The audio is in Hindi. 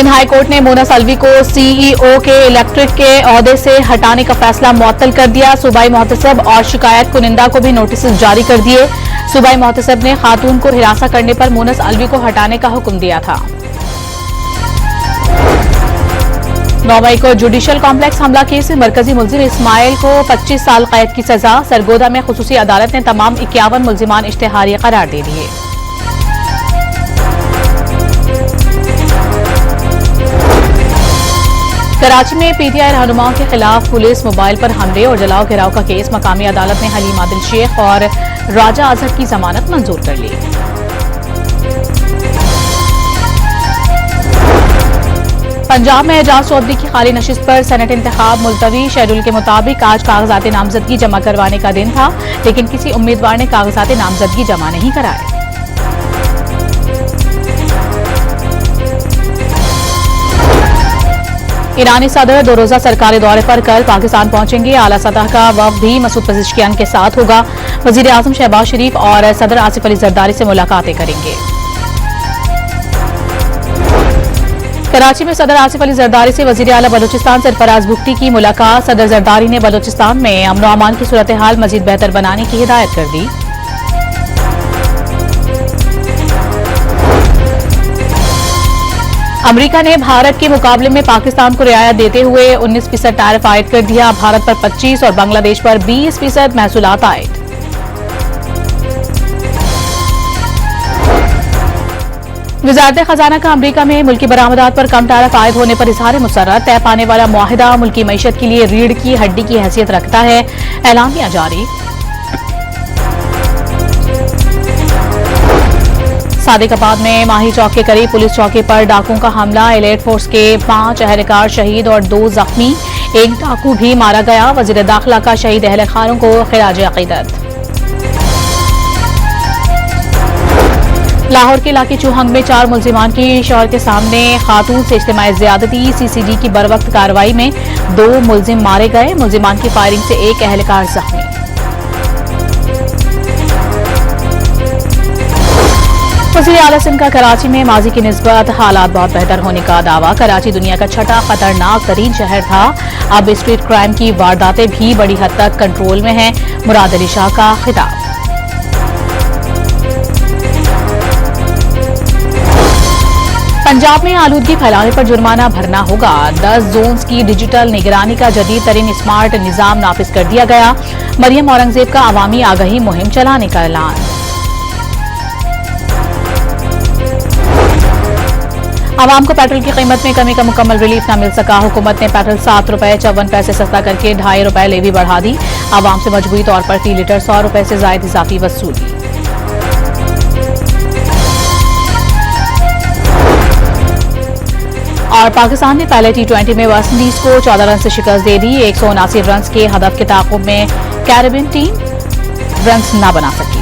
सिंध हाई कोर्ट ने मोनस अलवी को सीईओ के इलेक्ट्रिक के ओहदे से हटाने का फैसला मुअत्तल कर दिया। सूबाई मोहतसब और शिकायत कुनिंदा को भी नोटिस जारी कर दिए। सूबाई मोहतसब ने खातून को हिरासा करने पर मोनस अलवी को हटाने का हुक्म दिया था। 9 मई को जुडिशल कॉम्प्लेक्स हमला केस में मरकजी मुलजिम इस्माइल को 25 साल कैद की सजा। सरगोदा में खुसूसी अदालत ने तमाम 51 मुलजिमान इश्तेहारी करार दे दिए। कराची में पीटीआई रहनुमाओं के खिलाफ पुलिस मोबाइल पर हमले और जलाओ घिराव का केस मकामी अदालत ने हलीम आदिल शेख और राजा अजहर की जमानत मंजूर कर ली। पंजाब में एजाज चौधरी की खाली नशिस्त पर सेनेट इंतखाब मुलतवी। शेड्यूल के मुताबिक आज कागजात नामजदगी जमा करवाने का दिन था, लेकिन किसी उम्मीदवार ने कागजात नामजदगी जमा नहीं कराए। ईरानी सदर 2 रोजा सरकारी दौरे पर कल पाकिस्तान पहुंचेंगे। आला सतह का वफ्द भी मसूद पज़ेश्कियान के साथ होगा। वजीर आजम शहबाज शरीफ और सदर आसिफ अली जरदारी से मुलाकातें करेंगे। कराची में सदर आसिफ अली जरदारी से वजीर आला बलूचिस्तान सरफराज भुट्टी की मुलाकात। सदर जरदारी ने बलूचिस्तान में अमन व अमान की सूरत हाल मजीद बेहतर बनाने की हिदायत कर दी। अमेरिका ने भारत के मुकाबले में पाकिस्तान को रियायत देते हुए 19% टैरिफ आयद कर दिया। भारत पर 25 और बांग्लादेश पर 20% महसूलात आयद। वजारत खजाना का अमेरिका में मुल्की बरामदात पर कम टैरिफ आयद होने पर इजहार मुसर्रत। तय पाने वाला मुआहिदा मुल्की मईशत के लिए रीढ़ की हड्डी की हैसियत रखता है। ऐलानिया जारी। सादिकाबाद में माही चौक के करीब पुलिस चौकी पर डाकुओं का हमला। एलाइट फोर्स के 5 अहलकार शहीद और 2 जख्मी। एक डाकू भी मारा गया। वजीर दाखिला का शहीद अहलकारों को खिराज अकीदत। लाहौर के इलाके चूहंग में 4 मुलजिमान की शौहर के सामने खातून से इज्तिमाई ज़्यादती। सीसीडी की बरवक्त कार्रवाई में 2 मुलजिम मारे गए। मुलजिमान की फायरिंग से एक अहलकार जख्मी। वज़ीर आला सिंध का कराची में माजी की निस्बत हालात बहुत बेहतर होने का दावा। कराची दुनिया का 6ठा खतरनाक तरीन शहर था। अब स्ट्रीट क्राइम की वारदातें भी बड़ी हद तक कंट्रोल में हैं। मुराद अली शाह का खिताब। पंजाब में आलूदगी फैलाने पर जुर्माना भरना होगा। 10 जोन्स की डिजिटल निगरानी का जदीद तरीन स्मार्ट निजाम नाफिज कर दिया गया। मरियम औरंगजेब का अवामी आगाही मुहिम चलाने का ऐलान। आवाम को पेट्रोल की कीमत में कमी का मुकम्मल रिलीफ न मिल सका। हुकूमत ने पेट्रोल 7 रुपए 54 पैसे सस्ता करके 2.5 रुपए लेवी बढ़ा दी। आवाम से मजबूरी तौर पर फी लीटर 100 रुपए से जायद इजाफी वसूली। और पाकिस्तान ने पहले T20 में वेस्ट इंडीज को 14 रन से शिकस्त दे दी। 179 रन के हदफ के ताक़ुब में कैरेबियन टीम रन न बना सकी।